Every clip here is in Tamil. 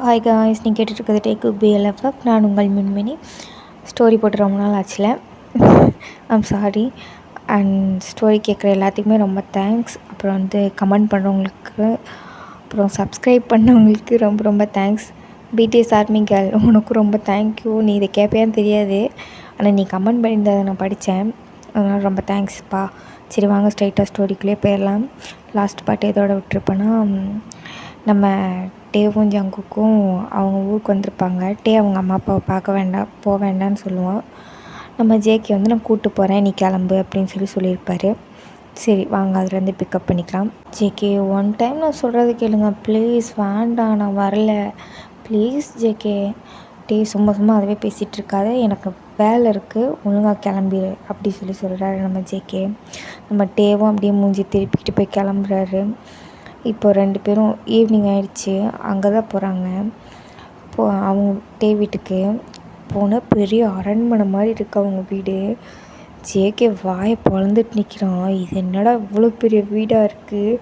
ஹாய் காய்ஸ், நீங்கள் கேட்டுட்ருக்கிறது டேக் குக் பிஎல்எஃப்எஃப். நான் உங்கள் மின்மினி. ஸ்டோரி போட்டு ரொம்ப நாள் ஆச்சுல. I'm sorry. அண்ட் ஸ்டோரி கேட்குற எல்லாத்துக்குமே ரொம்ப தேங்க்ஸ். அப்புறம் வந்து கமெண்ட் பண்ணுறவங்களுக்கு, அப்புறம் சப்ஸ்கிரைப் பண்ணவங்களுக்கு ரொம்ப ரொம்ப தேங்க்ஸ். பிடிஎஸ் ஆர்மி கேர்ள், உனக்கும் ரொம்ப தேங்க்யூ. நீ இதை கேட்பேன்னு தெரியாது, ஆனால் நீ கமெண்ட் பண்ணியிருந்ததை நான் படித்தேன். அதனால் ரொம்ப தேங்க்ஸ்ப்பா. சரி வாங்க ஸ்ட்ரைட்டாக ஸ்டோரிக்குள்ளே போயிடலாம். லாஸ்ட் பார்ட் எதோட விட்டுருப்பேன்னா, நம்ம டேவும் ஜங்குக்கும் அவங்க ஊருக்கு வந்திருப்பாங்க. டே அவங்க அம்மா அப்பாவை பார்க்க வேண்டாம், போக வேண்டாம்னு சொல்லுவான். நம்ம ஜேகே வந்து நான் கூப்பிட்டு போகிறேன், நீ கிளம்பு அப்படின்னு சொல்லியிருப்பார். சரி வாங்க அதுலேருந்து பிக்கப் பண்ணிக்கலாம். ஜேகே, ஒன் டைம் நான் சொல்கிறது கேளுங்க ப்ளீஸ். வேண்டாம், நான் வரல ப்ளீஸ் ஜேகே. டே சும்மா சும்மா அதுவே பேசிகிட்டு இருக்காது, எனக்கு வேலை இருக்குது, ஒழுங்காக கிளம்பிடு அப்படி சொல்கிறாரு நம்ம ஜேகே. நம்ம டேவும் அப்படியே மூஞ்சி திருப்பிக்கிட்டு போய் கிளம்புறாரு. இப்போ 2 பேரும் ஈவினிங் ஆகிடுச்சி, அங்கே தான் போகிறாங்க. அவங்க டே வீட்டுக்கு போனால் பெரிய அரண்மனை மாதிரி இருக்குது அவங்க வீடு. ஜேகே வாயை பொழந்துட்டு நிற்கிறான். இது என்னடா இவ்வளோ பெரிய வீடாக இருக்குது,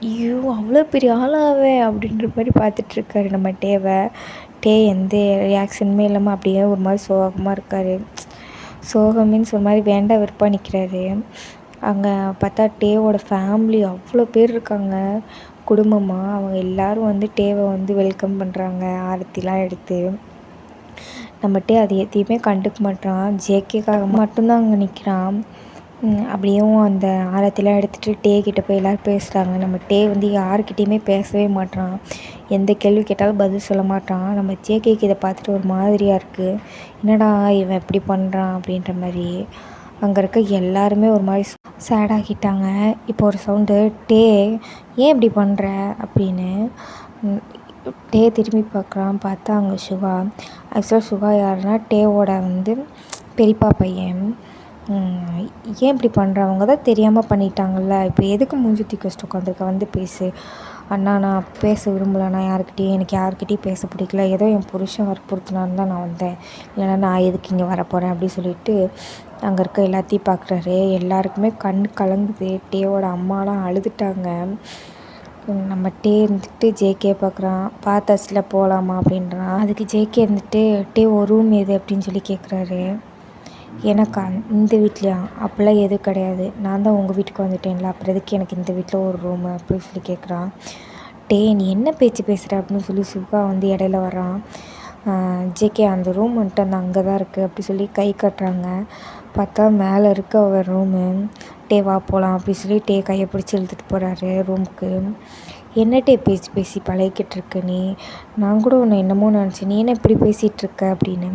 ஐயோ அவ்வளோ பெரிய ஆளாவே அப்படின்ற மாதிரி பார்த்துட்ருக்காரு நம்ம டேவை. டே எந்த ரியாக்ஷனுமே இல்லாமல் அப்படியே ஒரு மாதிரி சோகமாக இருக்கார். சோகம் மீன்ஸ் ஒரு மாதிரி வேண்டாம் வெறுப்பாக நிற்கிறாரு. அங்கே பார்த்தா டேவோட ஃபேமிலி அவ்வளோ பேர் இருக்காங்க, குடும்பமாக. அவங்க எல்லோரும் வந்து டேவை வந்து வெல்கம் பண்ணுறாங்க, ஆரத்திலாம் எடுத்து. நம்ம டே அது எதையுமே கண்டுக்க மாட்டான், ஜேகேக்காக மட்டும்தான் அங்கே நிற்கிறான். அப்படியும் அந்த ஆரத்திலாம் எடுத்துகிட்டு டே கிட்டே போய் எல்லோரும் பேசுகிறாங்க. நம்ம டே வந்து யாருக்கிட்டேயுமே பேசவே மாட்டான், எந்த கேள்வி கேட்டாலும் பதில் சொல்ல மாட்டான். நம்ம ஜேகேக்கு இதை பார்த்துட்டு ஒரு மாதிரியாக இருக்குது, என்னடா இவன் எப்படி பண்ணுறான் அப்படின்ற மாதிரி. அங்கே இருக்க எல்லாருமே ஒரு மாதிரி சேடாகிட்டாங்க. இப்போ ஒரு சவுண்டு, டே ஏன் இப்படி பண்ணுற அப்படின்னு. டே திரும்பி பார்க்குறான், பார்த்தா அங்கே சுகா. ஆக்சுவலாக சுகா யாருன்னா டேவோட வந்து பெரியப்பா பையன். ஏன் இப்படி பண்ணுறவங்க தான் தெரியாமல் பண்ணிட்டாங்கல்ல, இப்போ எதுக்கு மூஞ்சி தூக்கி வச்சுட்டு உட்காந்துருக்க, வந்து பேசு. அண்ணா நான் பேச விரும்பலைண்ணா, யாருக்கிட்டேயும் எனக்கு யாருக்கிட்டேயும் பேச பிடிக்கல, ஏதோ என் புருஷன் வற்புறுத்தினான்னு தான் நான் வந்தேன், இல்லைனா நான் எதுக்கு இங்கே வரப்போகிறேன் அப்படின்னு சொல்லிட்டு அங்கே இருக்க எல்லாத்தையும் பார்க்குறாரு. எல்லாருக்குமே கண் கலங்குது. டேவோட அம்மாலாம் அழுதுட்டாங்க. நம்ம டே இருந்துட்டு ஜேகே பார்க்குறான், பார்த்தாச்சில் போகலாமா அப்படின்றான். அதுக்கு ஜேகே இருந்துட்டு, டே ஒரு ரூம் எது அப்படின்னு சொல்லி கேட்குறாரு. எனக்கா, இந்த வீட்லையா, அப்படிலாம் எதுவும் கிடையாது, நான் தான் உங்கள் வீட்டுக்கு வந்துட்டேன்ல, அப்புறம் எதுக்கு எனக்கு இந்த வீட்டில் ஒரு ரூமு அப்படின்னு சொல்லி கேட்குறான். டே நீ என்ன பேச்சு பேசுகிற அப்படின்னு சொல்லி சுகா வந்து இடையில வரான். ஜேகே அந்த ரூம் வந்துட்டு அந்த அங்கே தான் இருக்குது அப்படி சொல்லி கை கட்டுறாங்க. பார்த்தா மேலே இருக்க அவர் ரூமு. டே வா போகலாம் அப்படி சொல்லி டே கையை பிடிச்சி இழுத்துட்டு போகிறாரு ரூமுக்கு. என்ன டே பேசி பேசி பழகிக்கிட்டு இருக்க நீ, நான் கூட உன்னை என்னமோ நினச்சேன், நீ என்ன இப்படி பேசிகிட்ருக்க அப்படின்னு.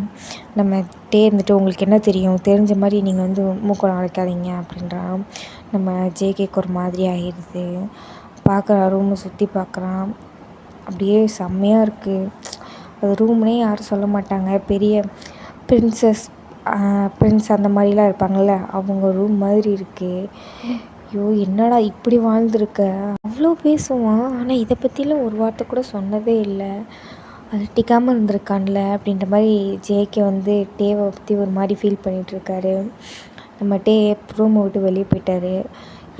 நம்ம டே இருந்துட்டு, உங்களுக்கு என்ன தெரியும், தெரிஞ்ச மாதிரி நீங்கள் வந்து மூக்கம் அழைக்காதீங்க அப்படின்றான். நம்ம ஜேகேக்கு ஒரு மாதிரி ஆகிடுது. பார்க்குறான், ரூமை சுற்றி பார்க்குறான், அப்படியே செம்மையாக இருக்குது. அது ரூம்னே யாரும் சொல்ல மாட்டாங்க, பெரிய பிரின்ஸ் அந்த மாதிரிலாம் இருப்பாங்கள்ல, அவங்க ரூம் மாதிரி இருக்குது. ஐயோ என்னடா இப்படி வாழ்ந்துருக்க. அவ்வளோ பேசுவான், ஆனால் இதை பற்றிலாம் ஒரு வார்த்தை கூட சொன்னதே இல்லை, அழட்டிக்காமல் இருந்திருக்கான்ல அப்படின்ற மாதிரி ஜேகே வந்து டேவை பற்றி ஒரு மாதிரி ஃபீல் பண்ணிகிட்ருக்காரு. நம்ம டே ரூமை விட்டு வெளியே போயிட்டார்,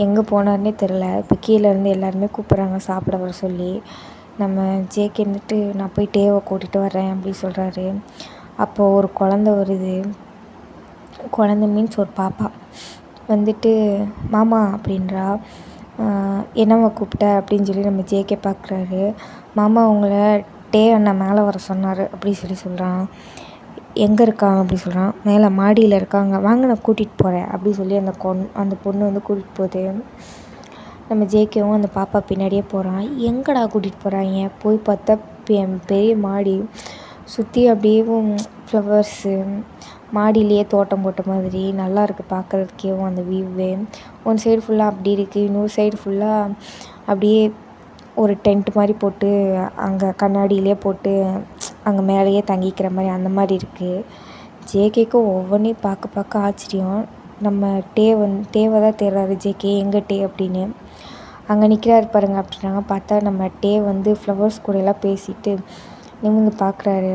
எங்கே போனார்னே தெரில. இப்போ கீழேருந்து எல்லாருமே கூப்பிட்றாங்க சாப்பிட வர சொல்லி. நம்ம ஜேகே இருந்துட்டு, நான் போய் டேவை கூட்டிகிட்டு வரேன் அப்படின்னு சொல்கிறாரு. அப்போது ஒரு குழந்த வருது. குழந்த மீன்ஸ் ஒரு பாப்பா வந்துட்டு, மாமா அப்படின்றா. என்னம்மா கூப்பிட்ட அப்படின்னு சொல்லி நம்ம ஜேகே பார்க்குறாரு. மாமா அவங்கள டே அண்ணன் மேலே வர சொன்னார் அப்படி சொல்கிறான். எங்கே இருக்காங்க அப்படி சொல்கிறான். மேலே மாடியில் இருக்காங்க, வாங்க நான் கூட்டிகிட்டு போகிறேன் அப்படி சொல்லி அந்த பொண்ணு வந்து கூட்டிகிட்டு போகுது. நம்ம ஜேகேவும் அந்த பாப்பா பின்னாடியே போகிறான். எங்கடா கூட்டிகிட்டு போகிறாங்க, போய் பார்த்தா பெரிய மாடி, சுற்றி அப்படியே ஃப்ளவர்ஸு, மாடியிலேயே தோட்டம் போட்ட மாதிரி நல்லா இருக்குது பார்க்குறதுக்கேவும் அந்த வியூவே. ஒன் சைடு ஃபுல்லாக அப்படி இருக்குது, இன்னொரு சைடு ஃபுல்லாக அப்படியே ஒரு டென்ட் மாதிரி போட்டு அங்கே கண்ணாடியிலே போட்டு அங்கே மேலேயே தங்கிக்கிற மாதிரி அந்த மாதிரி இருக்குது. ஜேகேக்கு ஒவ்வொன்றையும் பார்க்க ஆச்சரியம். நம்ம டேவை தான் தேடுறாரு ஜேகே, எங்கே டே அப்படின்னு. அங்கே நிற்கிறாரு பாருங்க அப்படின்னாங்க. பார்த்தா நம்ம டே வந்து ஃப்ளவர்ஸ் கூடலாம் பேசிட்டு நிமிர்ந்து பார்க்குறாரு.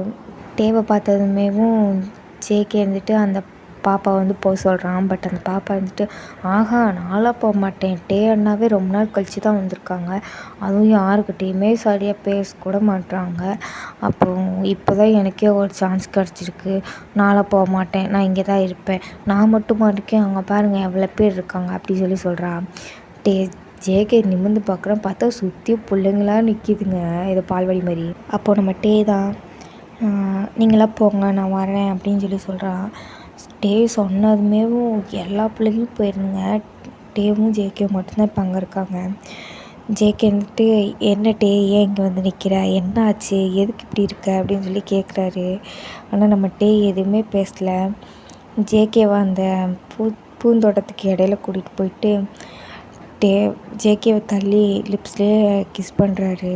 டேவை பார்த்ததுமேவும் ஜேகே இருந்துட்டு அந்த பாப்பா வந்து போக சொல்கிறான். பட் அந்த பாப்பா வந்துட்டு ஆஹா நான்லாம் போக மாட்டேன், டே அண்ணாவே ரொம்ப நாள் கழித்து தான் வந்திருக்காங்க, அதுவும் யாருக்கிட்டேயுமே சரியாக பேசக்கூட மாட்றாங்க, அப்புறம் இப்போ தான் எனக்கே ஒரு சான்ஸ் கிடச்சிருக்கு, நான்லாம் போக மாட்டேன், நான் இங்கே தான் இருப்பேன், நான் மட்டுமா இருக்கேன், அங்கே பாருங்கள் எவ்வளோ பேர் இருக்காங்க அப்படி சொல்கிறா. ஜேகே நிமிர்ந்து பார்க்குறேன், பார்த்தா சுற்றி பிள்ளைங்களாம் நிற்கிதுங்க, ஏதோ பால்வாடி மாதிரி. அப்போது நம்ம டே தான் நீங்களாம் போங்க நான் வரேன் அப்படின்னு சொல்கிறா. டே சொன்னதுமேவும் எல்லா பிள்ளைங்களும் போயிருந்துங்க. டேவும் ஜேகேவும் மட்டும்தான் இப்போ அங்கே இருக்காங்க. ஜேகே வந்துட்டு என்ன டே ஏன் இங்கே வந்து நிற்கிற, என்ன ஆச்சு, எதுக்கு இப்படி இருக்க அப்படின்னு சொல்லி கேட்குறாரு. ஆனால் நம்ம டே எதுவுமே பேசலை. ஜேகேவை அந்த பூந்தோட்டத்துக்கு இடையில கூட்டிகிட்டு போயிட்டு ஜேகேவை தள்ளி லிப்ஸ்லேயே கிஸ் பண்ணுறாரு.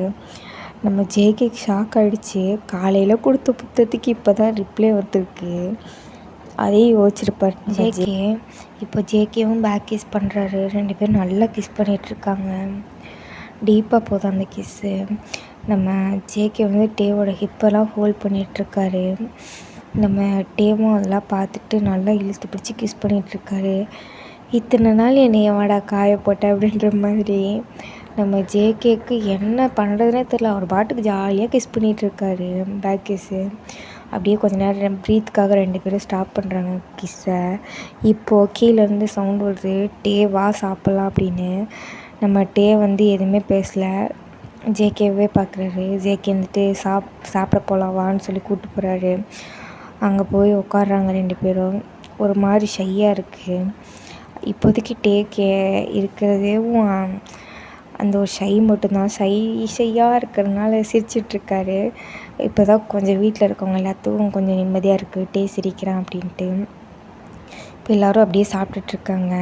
நம்ம ஜேகேக்கு ஷாக் ஆகிடுச்சு. காலையில் கொடுத்த புத்தகத்துக்கு இப்போ தான் ரிப்ளை வந்துருக்கு. அதையும் யோசிச்சிருப்பார் ஜேகே. இப்போ ஜேகேவும் பேக் கிஸ் பண்ணுறாரு. 2 பேரும் நல்லா கிஸ் பண்ணிகிட்ருக்காங்க. டீப்பாக போகுது அந்த கிஸ்ஸு. நம்ம ஜேகே வந்து டேவோட ஹிப்பெல்லாம் ஹோல்ட் பண்ணிகிட்ருக்காரு. நம்ம டேவும் அதெல்லாம் பார்த்துட்டு நல்லா இழுத்து பிடிச்சி கிஸ் பண்ணிகிட்ருக்காரு. இத்தனை நாள் என்னை வாடா காய போட்ட அப்படின்ற மாதிரி. நம்ம ஜேகேக்கு என்ன பண்ணுறதுனே தெரில, அவர் பாட்டுக்கு ஜாலியாக கிஸ் பண்ணிகிட்ருக்காரு பேக் கிஸ்ஸு. அப்படியே கொஞ்ச நேரம் ப்ரீத்துக்காக 2 பேரும் ஸ்டாப் பண்ணுறாங்க கிஸ்ஸை. இப்போது கீழேருந்து சவுண்ட் வருது, டே வா சாப்பிட்லாம் அப்படின்னு. நம்ம டே வந்து எதுவுமே பேசலை, ஜேகேவே பார்க்குறாரு. ஜேகே வந்துட்டு சாப்பிட போகலாம் வான்னு சொல்லி கூப்பிட்டு போகிறாரு. அங்கே போய் உட்காடுறாங்க 2 பேரும். ஒரு மாதிரி ஷையாக இருக்குது இப்போதைக்கு. டேக்கே இருக்கிறதேவும் அந்த ஒரு ஷை மட்டும்தான். ஷையாக இருக்கிறதுனால சிரிச்சிட்ருக்காரு. இப்போ தான் கொஞ்சம் வீட்டில் இருக்கவங்க எல்லாத்துக்கும் கொஞ்சம் நிம்மதியாக இருக்குது, டே சிரிக்கிறான் அப்படின்ட்டு. இப்போ எல்லோரும் அப்படியே சாப்பிட்டுட்ருக்காங்க.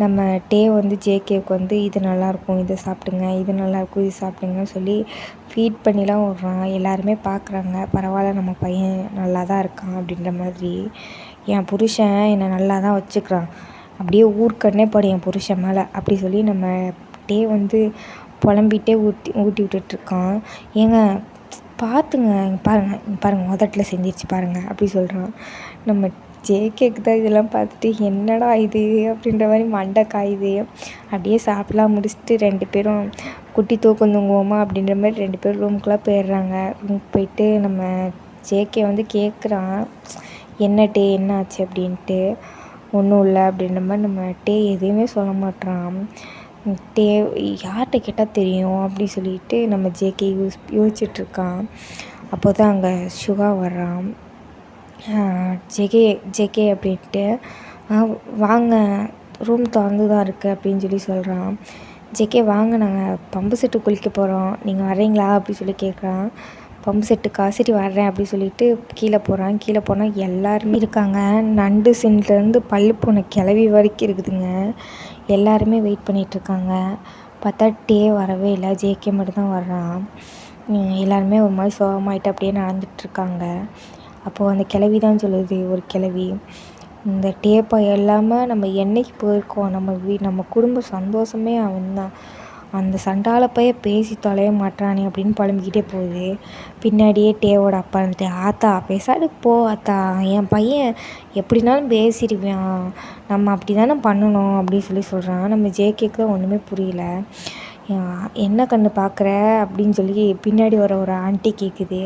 நம்ம டே வந்து ஜேகேவுக்கு வந்து இது நல்லாயிருக்கும், இதை சாப்பிடுங்க, இது நல்லாயிருக்கும், இது சாப்பிடுங்கன்னு சொல்லி ஃபீட் பண்ணிலாம் விட்றான். எல்லாருமே பார்க்குறாங்க, பரவாயில்ல நம்ம பையன் நல்லா தான் இருக்கான் அப்படின்ற மாதிரி. என் புருஷன் என்னை நல்லா தான் வச்சுக்கிறான், அப்படியே ஊர்க்கண்ணே படும் என் புருஷன் மேலே அப்படி சொல்லி நம்ம டே வந்து புலம்பிகிட்டே ஊட்டி விட்டுட்ருக்கான். ஏங்க பார்த்துங்க, பாருங்கள் உதட்டில் செஞ்சிருச்சு பாருங்கள் அப்படி சொல்கிறான். நம்ம ஜேகேக்கு தான் இதெல்லாம் பார்த்துட்டு என்னடா இது அப்படின்ற மாதிரி மண்டை காயுது. அப்படியே சாப்பிடலாம் முடிச்சுட்டு 2 பேரும் குட்டி தூக்கம் தூங்குவோமா அப்படின்ற மாதிரி 2 பேரும் ரூமுக்குள்ளே போயிடுறாங்க. ரூமுக்கு போயிட்டு நம்ம ஜேகே வந்து கேட்குறான், என்ன டே என்ன ஆச்சு அப்படின்ட்டு. ஒன்றும் இல்லை அப்படின்ற மாதிரி நம்ம டே எதுவுமே சொல்ல மாட்றான். டே யார்கிட்ட கேட்டால் தெரியும் அப்படி சொல்லிட்டு நம்ம ஜேகே யோசிச்சுட்ருக்கான். அப்போ தான் அங்கே சுகா வர்றான். ஜேகே அப்படின்ட்டு வாங்க ரூம் திறந்து தான் இருக்குது அப்படின்னு சொல்லி சொல்கிறான். ஜேகே வாங்க நாங்கள் பம்பு செட்டு குளிக்க போகிறோம், நீங்கள் வரீங்களா அப்படி சொல்லி கேட்குறான். பம்பு செட்டுக்கா, சரி வர்றேன் அப்படி சொல்லிட்டு கீழே போகிறான். கீழே போனால் எல்லாருமே இருக்காங்க. நண்டு சின்லேருந்து பல்லு போன கிளவி வரைக்கும் இருக்குதுங்க. எல்லாருமே வெயிட் பண்ணிகிட்ருக்காங்க. பார்த்தா டே வரவே இல்லை, ஜேகே மட்டும்தான் வர்றான். எல்லாருமே ஒரு மாதிரி சோகமாயிட்டு அப்படியே நடந்துகிட்ருக்காங்க. அப்போது அந்த கிளவி தான் சொல்லுது, ஒரு கிளவி, இந்த டேப்பை இல்லாமல் நம்ம என்னைக்கு போயிருக்கோம், நம்ம குடும்ப சந்தோஷமே அவன் தான், அந்த சண்டால பைய பேசி தொலைய மாட்டானே அப்படின்னு புலம்பிக்கிட்டே போகுது. பின்னாடியே டேவோட அப்பா வந்துட்டு, ஆத்தா பேசாதுக்கு போ ஆத்தா, என் பையன் எப்படினாலும் பேசிடுவான், நம்ம அப்படி தானே பண்ணணும் அப்படின்னு சொல்கிறான். நம்ம ஜேகேக்கு தான் ஒன்றுமே புரியல. என்ன கண்ணு பார்க்குற அப்படின்னு சொல்லி பின்னாடி வர ஒரு ஆண்டி கேட்குது.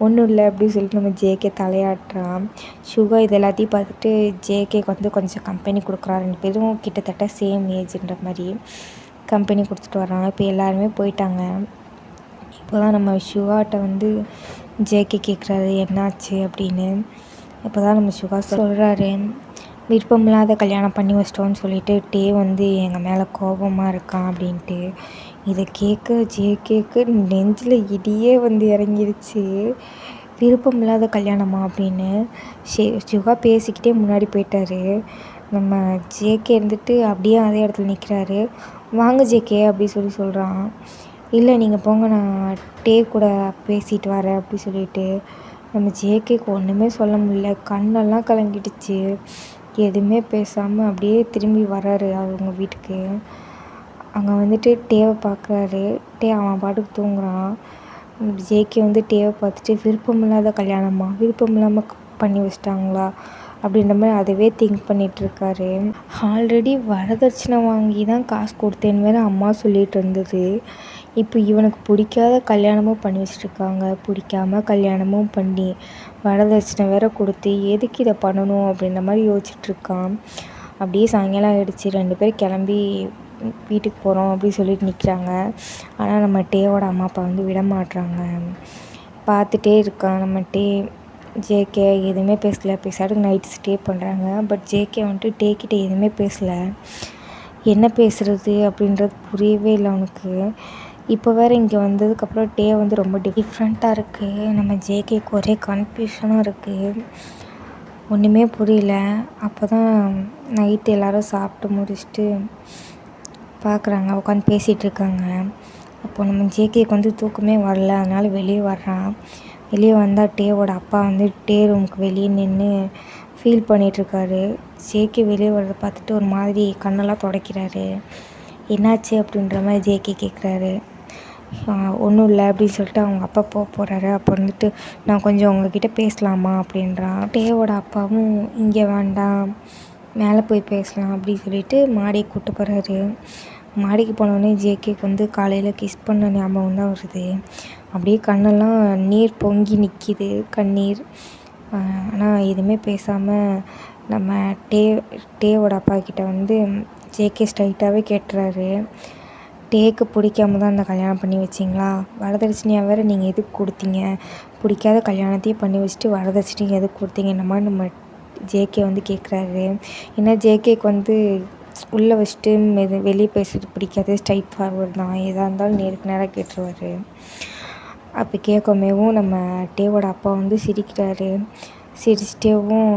ஒன்றும் இல்லை அப்படின்னு சொல்லிட்டு நம்ம ஜேகே தலையாட்டுறான். சுகா இது எல்லாத்தையும் பார்த்துட்டு ஜேகேக்கு வந்து கொஞ்சம் கம்பெனி கொடுக்குறான். 2 பேரும் கிட்டத்தட்ட சேம் ஏஜ்ன்ற மாதிரி கம்பெனி கொடுத்துட்டு வர்றாங்க. இப்போ எல்லாருமே போயிட்டாங்க. இப்போ தான் நம்ம சுகாட்ட வந்து ஜேகே கேட்குறாரு என்னாச்சு அப்படின்னு. இப்போ தான் நம்ம சுகா சொல்கிறாரு, விருப்பமில்லாத கல்யாணம் பண்ணி வச்சிட்டோன்னு சொல்லிட்டு டே வந்து எங்கள் மேலே கோபமாக இருக்கான் அப்படின்ட்டு. இதை கேட்க ஜேகேக்கு நெஞ்சில் இடியே வந்து இறங்கிடுச்சு. விருப்பமில்லாத கல்யாணமா அப்படின்னு சுகா பேசிக்கிட்டே முன்னாடி போயிட்டாரு. நம்ம ஜேகே இருந்துட்டு அப்படியே அதே இடத்துல நிற்கிறாரு. வாங்க ஜேகே அப்படி சொல்கிறான். இல்லை நீங்கள் போங்க, நான் டே கூட பேசிட்டு வரேன் அப்படி சொல்லிட்டு. நம்ம ஜேகேக்கு ஒன்றுமே சொல்ல முடியல, கண்ணெல்லாம் கலங்கிடுச்சு. எதுவுமே பேசாமல் அப்படியே திரும்பி வர்றாரு அவங்க வீட்டுக்கு. அங்கே வந்துட்டு டேவை பார்க்குறாரு. டே அவன் பாட்டுக்கு தூங்குறான். ஜேகே வந்து டேவை பார்த்துட்டு, விருப்பமில்லாத கல்யாணமா, விருப்பம் இல்லாமல் பண்ணி வச்சிட்டாங்களா அப்படின்ற மாதிரி அதுவே திங்க் பண்ணிகிட்ருக்காரு. ஆல்ரெடி வரதட்சணை வாங்கி தான் காசு கொடுத்தேன்னு வேறு அம்மா சொல்லிகிட்டு இருந்தது. இப்போ இவனுக்கு பிடிக்காத கல்யாணமும் பண்ணி வச்சுருக்காங்க, பிடிக்காம கல்யாணமும் பண்ணி வரதட்சணை வேறு கொடுத்து எதுக்கு இதை பண்ணணும் அப்படின்ற மாதிரி யோசிச்சுட்ருக்கான். அப்படியே சாயங்காலம் ஆகிடுச்சு, 2 பேர் கிளம்பி வீட்டுக்கு போகிறோம் அப்படின்னு சொல்லிட்டு நிற்கிறாங்க. ஆனால் நம்ம டேவோட அம்மா அப்பா வந்து விட மாட்றாங்க. பார்த்துட்டே இருக்கான். நம்ம ஜேகே எதுவுமே பேசலை. பேசாட்டுக்கு நைட்டு ஸ்டே பண்ணுறாங்க. பட் ஜேகே வந்துட்டு டேக்கிட்ட எதுவுமே பேசலை. என்ன பேசுகிறது அப்படின்றது புரியவே இல்லை அவனுக்கு. இப்போ வேறு இங்கே வந்ததுக்கப்புறம் டே வந்து ரொம்ப டிஃப்ரெண்ட்டாக இருக்குது. நம்ம ஜேகேக்கு ஒரே கன்ஃபியூஷனாக இருக்குது, ஒன்றுமே புரியல. அப்போ தான் நைட்டு எல்லோரும் சாப்பிட்டு முடிச்சுட்டு பார்க்குறாங்க, உட்காந்து பேசிகிட்ருக்காங்க. அப்போ நம்ம ஜேகேக்கு வந்து தூக்கமே வரல. அதனால் வெளியே வர்றான். வெளியே வந்தால் டேவோட அப்பா வந்து டே ரூமுக்கு வெளியே நின்று ஃபீல் பண்ணிகிட்ருக்காரு. ஜேகே வெளியே வர்றதை பார்த்துட்டு ஒரு மாதிரி கண்ணெல்லாம் துடைக்கிறாரு. என்னாச்சு அப்படின்ற மாதிரி ஜேகே கேட்குறாரு. ஒன்றும் இல்லை அப்படின்னு சொல்லிட்டு அவங்க அப்பா போகிறாரு. அப்போ வந்துட்டு நான் கொஞ்சம் உங்ககிட்ட பேசலாமா அப்படின்றான். டேவோட அப்பாவும் இங்கே வேண்டாம், மேலே போய் பேசலாம் அப்படின்னு சொல்லிட்டு மாடிக்கு கூப்பிட்டு போகிறாரு. மாடிக்கு போனோடனே ஜேகேக்கு வந்து காலையில் கிஸ் பண்ண ஞாபகம் தான் வருது. அப்படியே கண்ணெல்லாம் நீர் பொங்கி நிற்கிது, கண்ணீர். ஆனால் எதுவுமே பேசாமல் நம்ம டேவோட அப்பா கிட்ட வந்து ஜேகே ஸ்ட்ரைட்டாகவே கேட்டுறாரு. டேக்கு பிடிக்காம தான் அந்த கல்யாணம் பண்ணி வச்சிங்களா? வரதட்சணையாக வேறு நீங்கள் எதுக்கு கொடுத்தீங்க? பிடிக்காத கல்யாணத்தையும் பண்ணி வச்சுட்டு வரதட்சணையும் எதுக்கு கொடுத்தீங்க? இந்த மாதிரி நம்ம ஜேகே வந்து கேட்குறாரு. ஏன்னா ஜேகேக்கு வந்து உள்ளே வச்சுட்டு வெளியே பேசுறது பிடிக்காது, ஸ்ட்ரைட் ஃபார்வர்ட் தான், எதாக இருந்தாலும் நேருக்கு நேராக கேட்டுருவார். அப்போ கேட்கமேவும் நம்ம டேவோட அப்பா வந்து சிரிக்கிறாரு. சிரிச்சிட்டேவும்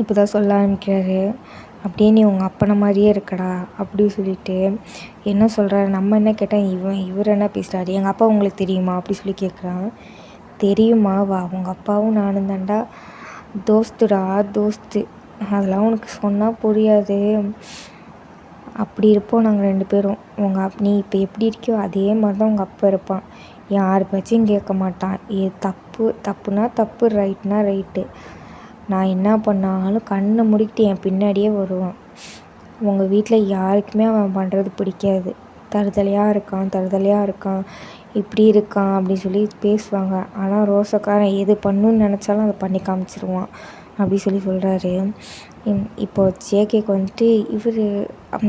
இப்போ தான் சொல்ல ஆரம்பிக்கிறாரு, அப்படியே நீ உங்கள் அப்பனை மாதிரியே இருக்கடா அப்படின்னு சொல்லிட்டு. என்ன சொல்கிறாரு, நம்ம என்ன கேட்டால் இவர் என்ன பேசுகிறாரு, எங்கள் அப்பா உங்களுக்கு தெரியுமா அப்படி சொல்லி கேட்குறான். தெரியுமா, வா உங்கள் அப்பாவும் நானும் தாண்டா தோஸ்துடா, தோஸ்து, அதெல்லாம் உனக்கு சொன்னால் புரியாது. அப்படி இருப்போம் நாங்கள் 2 பேரும். நீ இப்போ எப்படி இருக்கியோ அதே மாதிரி தான் உங்கள் அப்பா இருப்பான். யார் பேச்சையும் கேட்க மாட்டான். தப்புனா தப்பு, ரைட்னா ரைட்டு. நான் என்ன பண்ணாலும் கண்ணை மூடிக்கிட்டு என் பின்னாடியே வருவான். உங்கள் வீட்டில் யாருக்குமே அவன் பண்ணுறது பிடிக்காது. தருதலையாக இருக்கான், இப்படி இருக்கான் அப்படின்னு சொல்லி பேசுவாங்க. ஆனால் ரோசக்காரன் எது பண்ணணுன்னு நினச்சாலும் அதை பண்ணி காமிச்சிருவான் அப்படி சொல்கிறாரு. இப்போது ஜேகேக்கு வந்துட்டு இவர்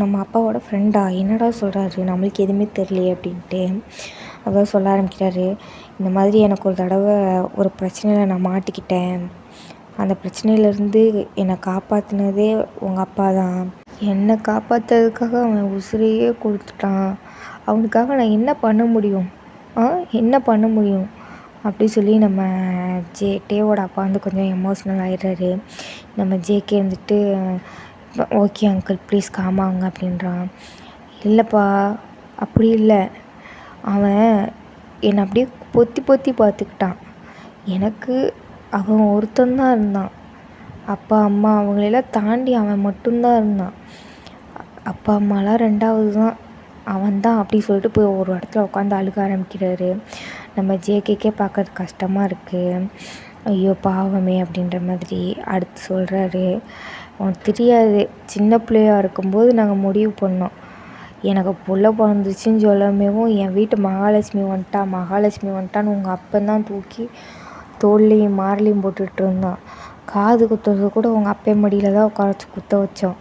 நம்ம அப்பாவோட ஃப்ரெண்டா, என்னடா சொல்கிறாரு, நம்மளுக்கு எதுவுமே தெரியலையே அப்படின்ட்டு அதான் சொல்ல ஆரம்பிக்கிறாரு. இந்த மாதிரி எனக்கு ஒரு தடவை ஒரு பிரச்சனையில் நான் மாட்டிக்கிட்டேன். அந்த பிரச்சனையிலேருந்து என்னை காப்பாற்றினதே உங்கள் அப்பா தான். என்னை காப்பாற்றுறதுக்காக அவன் உசிரையே கொடுத்துட்டான். அவனுக்காக நான் என்ன பண்ண முடியும்? அப்படி சொல்லி நம்ம டேவோட அப்பா வந்து கொஞ்சம் எமோஷ்னல் ஆகிடுறாரு. நம்ம ஜேகே வந்துட்டு ஓகே அங்கிள் ப்ளீஸ் காமாங்க அப்படின்றான். இல்லைப்பா அப்படி இல்லை, அவன் என்னை அப்படியே பொத்தி பார்த்துக்கிட்டான். எனக்கு அவன் ஒருத்தந்தான் இருந்தான். அப்பா அம்மா அவங்களெல்லாம் தாண்டி அவன் மட்டும்தான் இருந்தான். அப்பா அம்மாலாம் 2வது தான், அவன் தான் அப்படி சொல்லிட்டு போய் ஒரு இடத்துல உட்காந்து அழுக ஆரம்பிக்கிறாரு. நம்ம ஜேகேக்கே பார்க்கறது கஷ்டமாக இருக்குது. ஐயோ பாவமே அப்படின்ற மாதிரி அடுத்து சொல்கிறாரு. உனக்கு தெரியாது, சின்ன பிள்ளையாக இருக்கும்போது நாங்கள் முடிவு பண்ணோம், எனக்கு புள்ள பிறந்துச்சின்னு சொல்லமேவும் என் வீட்டு மகாலட்சுமி வந்துட்டான்னு உங்கள் அப்பந்தான் தூக்கி தோல்லையும் மார்லையும் போட்டுட்டு இருந்தான். காது குத்துறது கூட உங்கள் அப்பா மடியில் தான் உட்கார வச்சு குத்த வச்சோம்.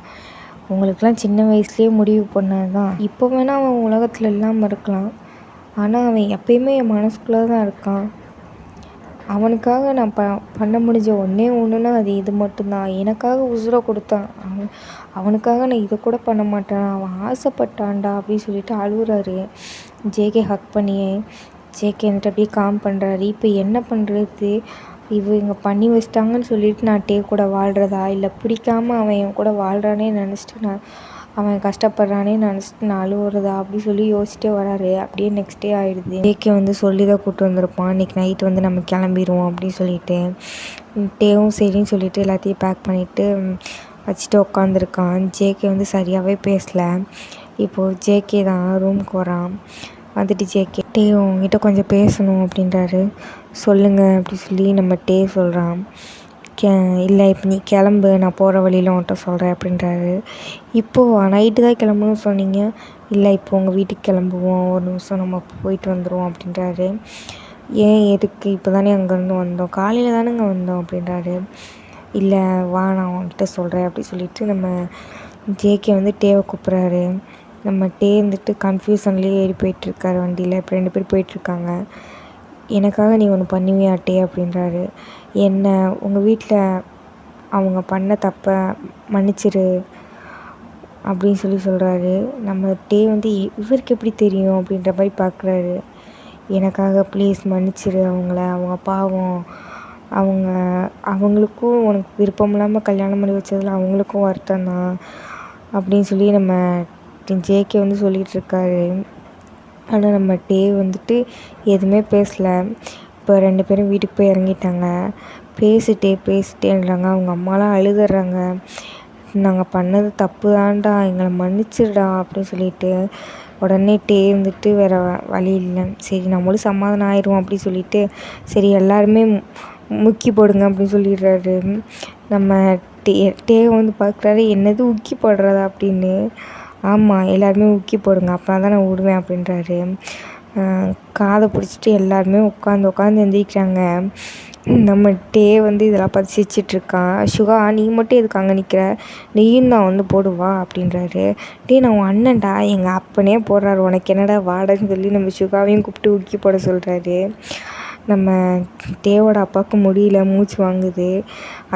உங்களுக்கெல்லாம் சின்ன வயசுலேயே முடிவு பண்ணது தான். இப்போ வேணால் அவன் உலகத்தில் இல்லாமல் இருக்கலாம், ஆனால் அவன் எப்பயுமே என் மனசுக்குள்ளே தான் இருக்கான். அவனுக்காக நான் பண்ண முடிஞ்ச ஒன்றுனா அது இது மட்டும்தான். எனக்காக உசுரை கொடுத்தான். அவனுக்காக நான் இதை கூட பண்ண மாட்டேன், அவன் ஆசைப்பட்டான்டா அப்படின்னு சொல்லிட்டு அழுகுறாரு. ஜேகே ஹக் பண்ணி ஜேகே வந்துட்டு அப்படியே காம் பண்ணுறாரு. இப்போ என்ன பண்ணுறது, இவங்க பண்ணி வச்சிட்டாங்கன்னு சொல்லிட்டு நான் டே கூட வாழ்கிறதா, இல்லை பிடிக்காமல் அவன் என் கூட வாழ்கிறானே நினச்சிட்டு அவன் கஷ்டப்படுறானே நினச்சிட்டு நான் அழுவுறதா அப்படி சொல்லி யோசிச்சிட்டே வராரு. அப்படியே நெக்ஸ்ட் டே ஆகிடுது. ஜேகே வந்து சொல்லி தான் கூப்பிட்டு வந்திருப்பான், இன்றைக்கி நைட்டு வந்து நம்ம கிளம்பிடுவோம் அப்படின்னு சொல்லிட்டு. டேவும் சரின்னு சொல்லிவிட்டு எல்லாத்தையும் பேக் பண்ணிவிட்டு வச்சுட்டு உட்காந்துருக்கான். ஜேகே வந்து சரியாகவே பேசலை. இப்போது ஜேகே தான் ரூமுக்கு வரான். வந்துட்டு ஜேகே, டே உங்ககிட்ட கொஞ்சம் பேசணும் அப்படின்றாரு. சொல்லுங்கள் அப்படி சொல்லி நம்ம டே சொல்கிறான். இல்லை இப்போ நீ கிளம்பு, நான் போகிற வழியில் உன்கிட்ட சொல்கிறேன் அப்படின்றாரு. இப்போது நைட்டு தான் கிளம்பணும்னு சொன்னீங்க. இல்லை இப்போ உங்கள் வீட்டுக்கு கிளம்புவோம், ஒரு நிமிஷம் நம்ம போயிட்டு வந்துடுவோம் அப்படின்றாரு. ஏன் எதுக்கு, இப்போ தானே அங்கேருந்து வந்தோம், காலையில் தானேங்க வந்தோம் அப்படின்றாரு. இல்லை வா நான் உன்கிட்ட சொல்கிறேன் அப்படி சொல்லிவிட்டு நம்ம ஜேகே வந்து டேவை கூப்பிட்றாரு. நம்ம டே வந்துட்டு கன்ஃபியூஷன்லேயே ஏறி போயிட்டுருக்காரு வண்டியில். இப்போ 2 பேர் போயிட்டுருக்காங்க. எனக்காக நீ ஒன்று பண்ணுவியா டே அப்படின்றாரு. என்ன, உங்கள் வீட்டில் அவங்க பண்ண தப்பை மன்னிச்சிரு அப்படின்னு சொல்கிறாரு. நம்ம டே வந்து இவருக்கு எப்படி தெரியும் அப்படின்ற மாதிரி பார்க்குறாரு. எனக்காக ப்ளீஸ் மன்னிச்சிரு அவங்கள, அவங்க பாவம், அவங்களுக்கும் உனக்கு விருப்பம் இல்லாமல் கல்யாணம் பண்ணி வச்சதில் அவங்களுக்கும் வருத்தம் தான் அப்படின்னு சொல்லி நம்ம ஜேகே வந்து சொல்லிகிட்ருக்காரு. ஆனால் நம்ம டே வந்துட்டு எதுவுமே பேசலை. இப்போ 2 பேரும் வீட்டுக்கு போய் இறங்கிட்டாங்க. பேசிட்டேன்றாங்க. அவங்க அம்மாலாம் அழுதுறாங்க. நாங்கள் பண்ணது தப்பு தான்டா, எங்களை மன்னிச்சிடுடா அப்படின்னு சொல்லிட்டு உடனே டே வந்துட்டு வேறு வழி இல்லை, சரி நம்மளும் சமாதானம் ஆயிடுவோம் அப்படி சொல்லிட்டு சரி எல்லாருமே முக்கி போடுங்க அப்படின்னு சொல்லிடுறாரு. நம்ம டே வந்து பார்க்குறாரு, என்னது உக்கி போடுறதா அப்படின்னு. ஆமாம், எல்லாருமே உக்கி போடுங்க, அப்போ தான் நான் விடுவேன் அப்படின்றாரு. காதை பிடிச்சிட்டு எல்லாருமே உட்காந்து எந்திரிக்கிறாங்க. நம்ம டே வந்து இதெல்லாம் பார்த்து சிரிச்சிட்ருக்கான். சுகா நீ மட்டும் எதுக்கு அங்கே நிற்கிற, நீயும் தான் வந்து போடுவா அப்படின்றாரு. டே நான் உன் அண்ணன்டா, எங்கள் அப்பனே போடுறாரு, உனக்கு என்னடா வாடன்னு சொல்லி நம்ம சுகாவையும் கூப்பிட்டு உக்கி போட சொல்கிறாரு. நம்ம டேவோட அப்பாவுக்கு முடியல, மூச்சு வாங்குது.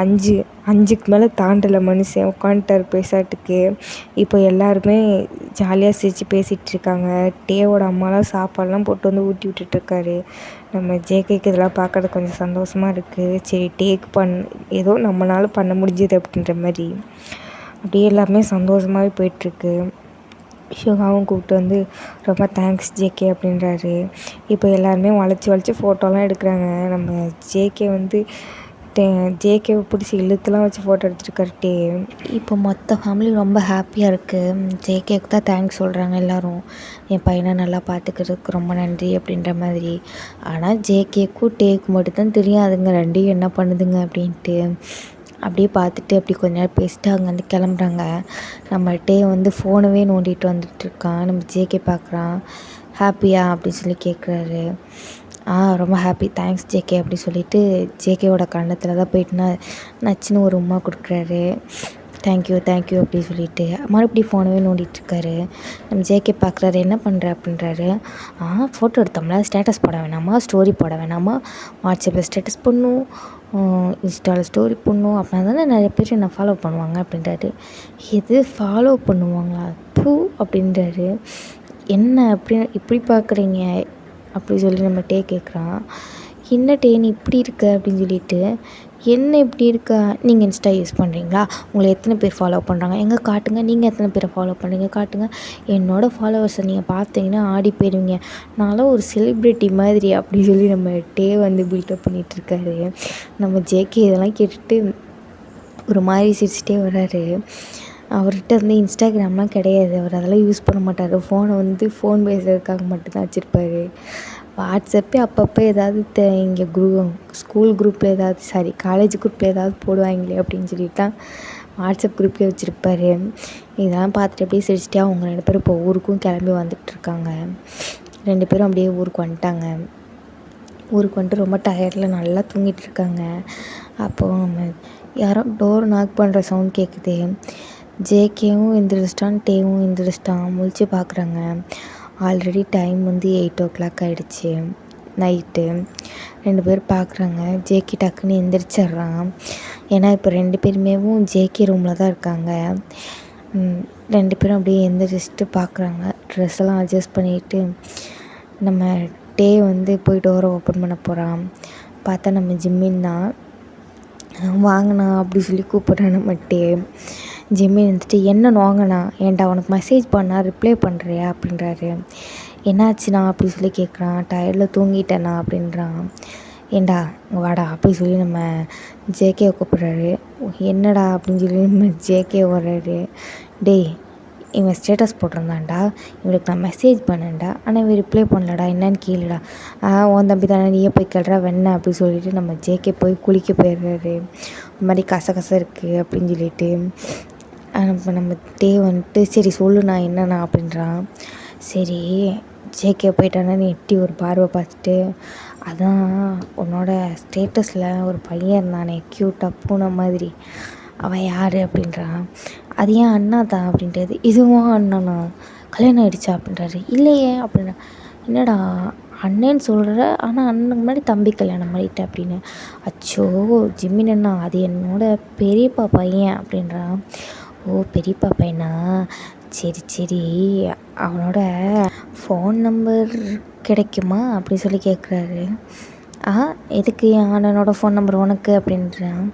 5க்கு மேலே தாண்டலை மனுஷன், உட்காந்துட்டார் பேசாட்டுக்கு. இப்போ எல்லாருமே ஜாலியாக சிரித்து பேசிகிட்ருக்காங்க. டேவோட அம்மாலாம் சாப்பாடெலாம் போட்டு வந்து ஊட்டி விட்டுட்ருக்காரு. நம்ம ஜேகேக்கு இதெல்லாம் பார்க்கறது கொஞ்சம் சந்தோஷமாக இருக்குது. சரி டேக்கு ஏதோ நம்மளால் பண்ண முடிஞ்சது அப்படின்ற மாதிரி அப்படியே எல்லாமே சந்தோஷமாகவே போயிட்டுருக்கு. சுகாவும் கூப்பிட்டு வந்து ரொம்ப தேங்க்ஸ் ஜேகே அப்படின்றாரு. இப்போ எல்லாருமே வளைச்சி ஃபோட்டோலாம் எடுக்கிறாங்க. நம்ம ஜேகே வந்து ஜேகேவை பிடிச்சி இழுத்துலாம் வச்சு ஃபோட்டோ எடுத்துருக்காரு டே. இப்போ மொத்த ஃபேமிலி ரொம்ப ஹாப்பியாக இருக்குது. ஜேகேக்கு தான் தேங்க்ஸ் சொல்கிறாங்க எல்லோரும், என் பையனை நல்லா பார்த்துக்கிறதுக்கு ரொம்ப நன்றி அப்படின்ற மாதிரி. ஆனால் ஜேகேக்கும் டேக்கும் மட்டும்தான் தெரியாதுங்க ரெண்டையும் என்ன பண்ணுதுங்க அப்படின்ட்டு. அப்படியே பார்த்துட்டு அப்படி கொஞ்ச நேரம் பேசிட்டு அங்கேருந்து கிளம்புறாங்க. நம்ம டே வந்து ஃபோனவே நோண்டிட்டு வந்துட்டுருக்கான். நம்ம ஜேகே பார்க்குறான். ஹாப்பியா அப்படின்னு சொல்லி கேட்குறாரு. ரொம்ப ஹாப்பி, தேங்க்ஸ் ஜேகே அப்படி சொல்லிவிட்டு ஜேகேவோட கன்னத்தில் தான் போயிட்டுனா நச்சுன்னு ஒரு உம்மா கொடுக்குறாரு. தேங்க்யூ அப்படி சொல்லிவிட்டு மறுபடியும் ஃபோனவே நோண்டிகிட்ருக்காரு. நம்ம ஜேகே பார்க்குறாரு, என்ன பண்ணுற அப்படின்றாரு. ஃபோட்டோ எடுத்தோம்ல, ஸ்டேட்டஸ் போட வேணாமா, ஸ்டோரி போட வேணாமா, வாட்ஸ்அப்பில் ஸ்டேட்டஸ் போடணும், இன்ஸ்டாவில் ஸ்டோரி போடணும், அப்படின்னா தானே நிறைய பேர் என்னை ஃபாலோ பண்ணுவாங்க அப்படின்றாரு. எது ஃபாலோ பண்ணுவாங்களா பூ அப்படின்றாரு. என்ன இப்படி பார்க்குறீங்க அப்படி சொல்லி நம்ம டே கேட்குறான். என்ன டே நீ இப்படி இருக்க அப்படின்னு சொல்லிட்டு, என்ன இப்படி இருக்கா, நீங்கள் இன்ஸ்டா யூஸ் பண்ணுறீங்களா, உங்களை எத்தனை பேர் ஃபாலோ பண்ணுறாங்க, எங்கே காட்டுங்க, நீங்கள் எத்தனை பேரை ஃபாலோ பண்ணுறீங்க காட்டுங்க, என்னோடய ஃபாலோவர்ஸை நீங்கள் பார்த்தீங்கன்னா ஆடி போயிடுவீங்க, நான்லாம் ஒரு செலிப்ரிட்டி மாதிரி அப்படி சொல்லி நம்ம டே வந்து பில்டப் பண்ணிகிட்ருக்காரு. நம்ம ஜேகே இதெல்லாம் கேட்டுட்டு ஒரு மாதிரி சிரிச்சிட்டே வர்றாரு. அவர்கிட்ட வந்து இன்ஸ்டாகிராம்லாம் கிடையாது, அவர் அதெல்லாம் யூஸ் பண்ண மாட்டார். ஃபோனை வந்து ஃபோன் பேசுறதுக்காக மட்டும்தான் வச்சுருப்பாரு. வாட்ஸ்அப்பே அப்பப்போ ஏதாவது இங்கே ஸ்கூல் குரூப்பில் ஏதாவது காலேஜ் குரூப்பில் ஏதாவது போடுவாங்களே அப்படின்னு சொல்லிட்டு தான் வாட்ஸ்அப் குரூப்லேயே வச்சுருப்பாரு. இதெல்லாம் பார்த்துட்டு அப்படியே சிரிச்சிட்டே அவங்க 2 பேரும் இப்போ ஊருக்கும் கிளம்பி வந்துட்டுருக்காங்க. 2 பேரும் அப்படியே ஊருக்கு வந்துட்டாங்க. ஊருக்கு வந்துட்டு ரொம்ப டயர்டில் நல்லா தூங்கிட்டுருக்காங்க. அப்போது நம்ம யாரோ டோர் நாக் பண்ணுற சவுண்ட் கேட்குது. ஜேகேவும் எந்திரிச்சிட்டான், டேவும் எந்திரிச்சிட்டான். முழிச்சு பார்க்குறாங்க. ஆல்ரெடி டைம் வந்து 8 o'clock ஆகிடுச்சு நைட்டு. 2 பேர் பார்க்குறாங்க. ஜேகே டக்குன்னு எந்திரிச்சிட்றான். ஏன்னா இப்போ 2 பேருமேவும் ஜேகே ரூமில் தான் இருக்காங்க. 2 பேரும் அப்படியே எந்திரிச்சிட்டு பார்க்குறாங்க. ட்ரெஸ் எல்லாம் அட்ஜஸ்ட் பண்ணிவிட்டு நம்ம டே வந்து போய் டோரை ஓப்பன் பண்ண போகிறான். பார்த்தா நம்ம ஜிம்மின் தான். வாங்கண்ணா அப்படி சொல்லி கூப்பிட்றான் நம்ம டே. ஜிம்மின் வந்துட்டு என்ன வாங்கண்ணா, ஏன்டா உனக்கு மெசேஜ் பண்ணா ரிப்ளை பண்ணுறியா அப்படின்றாரு. என்னாச்சுண்ணா அப்படி சொல்லி கேட்குறான். டயர்டில் தூங்கிட்டேண்ணா அப்படின்றான். ஏண்டா வாடா அப்படி சொல்லி நம்ம ஜேகே கூப்பிட்றாரு. என்னடா அப்படின்னு சொல்லி நம்ம ஜேகே வர்றாரு. டேய் இவன் ஸ்டேட்டஸ் போட்டிருந்தான்டா, இவனுக்கு நான் மெசேஜ் பண்ணேன்டா, ஆனால் இவன் ரிப்ளை பண்ணலடா, என்னன்னு கேளுடா. உன் தம்பி தானே, நீயே போய் கேளுடா வெண்ண அப்படின்னு சொல்லிட்டு நம்ம ஜேகே போய் குளிக்க போயிடுறாரு. இந்த மாதிரி கச இருக்குது அப்படின்னு சொல்லிட்டு இப்போ நம்ம டே வந்துட்டு சரி சொல்லுண்ணா என்னண்ணா அப்படின்றான். சரி ஜேகே போயிட்டானு எட்டி ஒரு பார்வை பார்த்துட்டு, அதான் உன்னோட ஸ்டேட்டஸில் ஒரு பையன் இருந்தானே க்யூட்டாக பூனை மாதிரி, அவன் யார் அப்படின்றான். அது ஏன் அண்ணா தான் அப்படின்றது. இதுவும் அண்ணனா, கல்யாணம் ஆகிடுச்சா அப்படின்றாரு. இல்லையே அப்படின்னா, என்னடா அண்ணேன்னு சொல்கிற, ஆனால் அண்ணனுக்கு முன்னாடி தம்பி கல்யாணம் பண்ணிட்ட அப்படின்னு. அச்சோ ஜிம்மின் அண்ணா, அது என்னோட பெரியப்பா பையன் அப்படின்றான். ஓ பெரியப்பா பையனா, சரி சரி, அவனோட ஃபோன் நம்பர் கிடைக்குமா அப்படி சொல்லி கேட்குறாரு. எதுக்கு என் அண்ணனோட ஃபோன் நம்பர் உனக்கு அப்படின்றான்.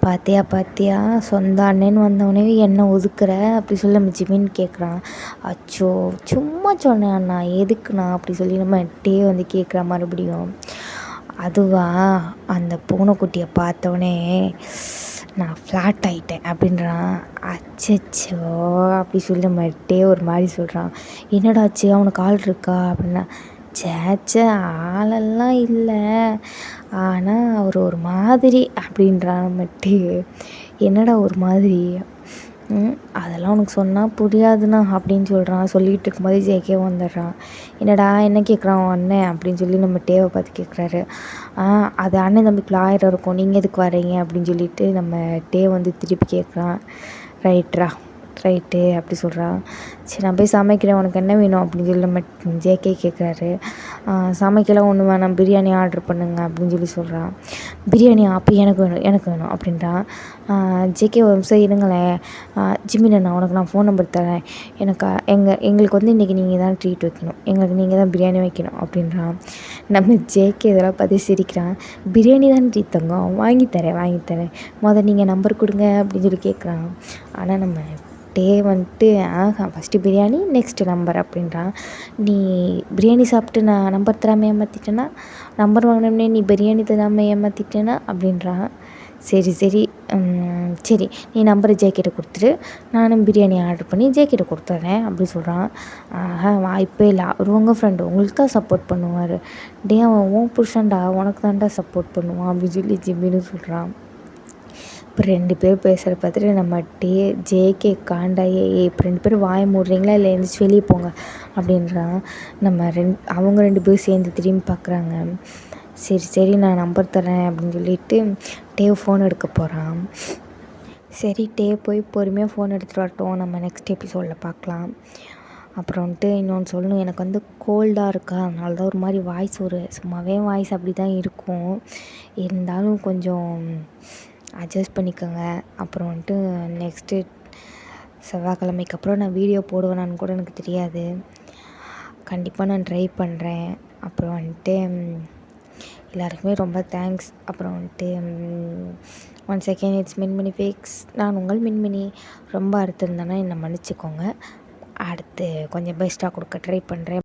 பார்த்தியா சொந்த அண்ணன்னு வந்தவனே என்ன ஒதுக்குற அப்படி சொல்லி நம்ம ஜிமின் கேட்குறான். அச்சோ சும்மா சொன்னேன் அண்ணா, எதுக்குண்ணா அப்படி சொல்லி நம்ம டே வந்து கேட்குற மறுபடியும். அதுவா, அந்த பூனைக்குட்டியை பார்த்தோன்னே நான் ஃப்ளாட் ஆகிட்டேன் அப்படின்றான். அச்சச்சோ அப்படி சொல்லி நம்ம டே ஒரு மாதிரி சொல்கிறான். என்னடாச்சு அவனுக்கு ஆள் இருக்கா அப்படின்னா, சேச்சே ஆளெல்லாம் இல்லை, ஆனால் அவர் ஒரு மாதிரி அப்படின்றான் நம்மட்டு. என்னடா ஒரு மாதிரி, அதெல்லாம் உனக்கு சொன்னால் புரியாதுண்ணா அப்படின்னு சொல்கிறான். சொல்லிகிட்டு இருக்கும்போது ஜேகே வந்துடுறான். என்னடா என்ன கேட்குறான் அண்ணன் அப்படின்னு சொல்லி நம்ம டேவை பார்த்து கேட்குறாரு. அது அண்ணன் தம்பிக்குள்ள 1000 இருக்கும், நீங்கள் எதுக்கு வரீங்க அப்படின்னு சொல்லிட்டு நம்ம டே வந்து திருப்பி கேட்குறான். ரைட்டு அப்படி சொல்கிறான். சரி நான் போய் சமைக்கிறேன், உனக்கு என்ன வேணும் அப்படின்னு சொல்லி நம்ம ஜேகே கேட்குறாரு. சமைக்கலாம் ஒன்றும் வேணாம், பிரியாணி ஆர்டர் பண்ணுங்க அப்படின்னு சொல்லி சொல்கிறான். பிரியாணி அப்போ எனக்கு வேணும் அப்படின்றான். ஜேகே ஒரு நிமிஷம் இருங்களேன், ஜிம்மின் அண்ணா உனக்கு நான் ஃபோன் நம்பர் தரேன், எங்களுக்கு வந்து இன்றைக்கி நீங்கள் தான் ட்ரீட் வைக்கணும், எங்களுக்கு நீங்கள் தான் பிரியாணி வைக்கணும் அப்படின்றான். நம்ம ஜேகே இதெல்லாம் பார்த்து சிரிக்கிறான். பிரியாணி தான் ட்ரீட் தங்கம், வாங்கித்தரேன், முதல்ல நீங்கள் நம்பர் கொடுங்க அப்படின்னு சொல்லி கேட்குறான். ஆனால் நம்ம டே வந்துட்டு ஃபஸ்ட்டு பிரியாணி நெக்ஸ்ட்டு நம்பர் அப்படின்றான். நீ பிரியாணி சாப்பிட்டு நான் நம்பர் தராமல் ஏமாற்றிட்டேன்னா, நம்பர் வாங்கினோடனே நீ பிரியாணி தராமல் ஏமாற்றிட்டேன்னா அப்படின்றான். சரி நீ நம்பரை ஜேகிட்ட கொடுத்துரு, நானும் பிரியாணி ஆர்டர் பண்ணி ஜேகிட்ட கொடுத்துட்றேன் அப்படி சொல்கிறான். வாய்ப்பே இல்லை, அவர் உங்கள் ஃப்ரெண்டு, உங்களுக்கு தான் சப்போர்ட் பண்ணுவார், டே அவன் உன் புருஷன்டா, உனக்கு தான்டா சப்போர்ட் பண்ணுவான் அப்படின்னு சொல்லி ஜிம்மின்னு சொல்கிறான். இப்போ 2 பேர் பேசுகிற பார்த்துட்டு நம்ம ஜேகே காண்டாயே, இப்போ 2 பேரும் வாய மூடுறீங்களா இல்லை எழுந்திரிச்சி வெளியே போங்க அப்படின்றான். அவங்க 2 பேரும் சேர்ந்து திரும்பி பார்க்குறாங்க. சரி நான் நம்பர் தரேன் அப்படின்னு சொல்லிட்டு டேவ் ஃபோன் எடுக்க போகிறான். சரி டேவ் போய் பொறுமையாக ஃபோன் எடுத்துகிட்டு வரட்டும், நம்ம நெக்ஸ்ட் எபிசோடில் பார்க்கலாம். அப்புறம் வந்துட்டு இன்னொன்று சொல்லணும், எனக்கு வந்து கோல்டாக இருக்கா, அதனால தான் ஒரு மாதிரி சும்மாவே வாய்ஸ் அப்படி தான் இருக்கும், இருந்தாலும் கொஞ்சம் அட்ஜஸ்ட் பண்ணிக்கோங்க. அப்புறம் வந்துட்டு நெக்ஸ்ட்டு செவ்வாய்க்கிழமைக்கு அப்புறம் நான் வீடியோ போடுவேனான்னு கூட எனக்கு தெரியாது, கண்டிப்பாக நான் ட்ரை பண்ணுறேன். அப்புறம் வந்துட்டு எல்லாருக்குமே ரொம்ப தேங்க்ஸ். அப்புறம் வந்துட்டு once again it's Minmini facts, நான் உங்கள் மின்மினி. ரொம்ப அறுத்திருந்தேன்னா என்னை மன்னிச்சிக்கோங்க, அடுத்து கொஞ்சம் பெஸ்ட்டாக கொடுக்க ட்ரை பண்ணுறேன்.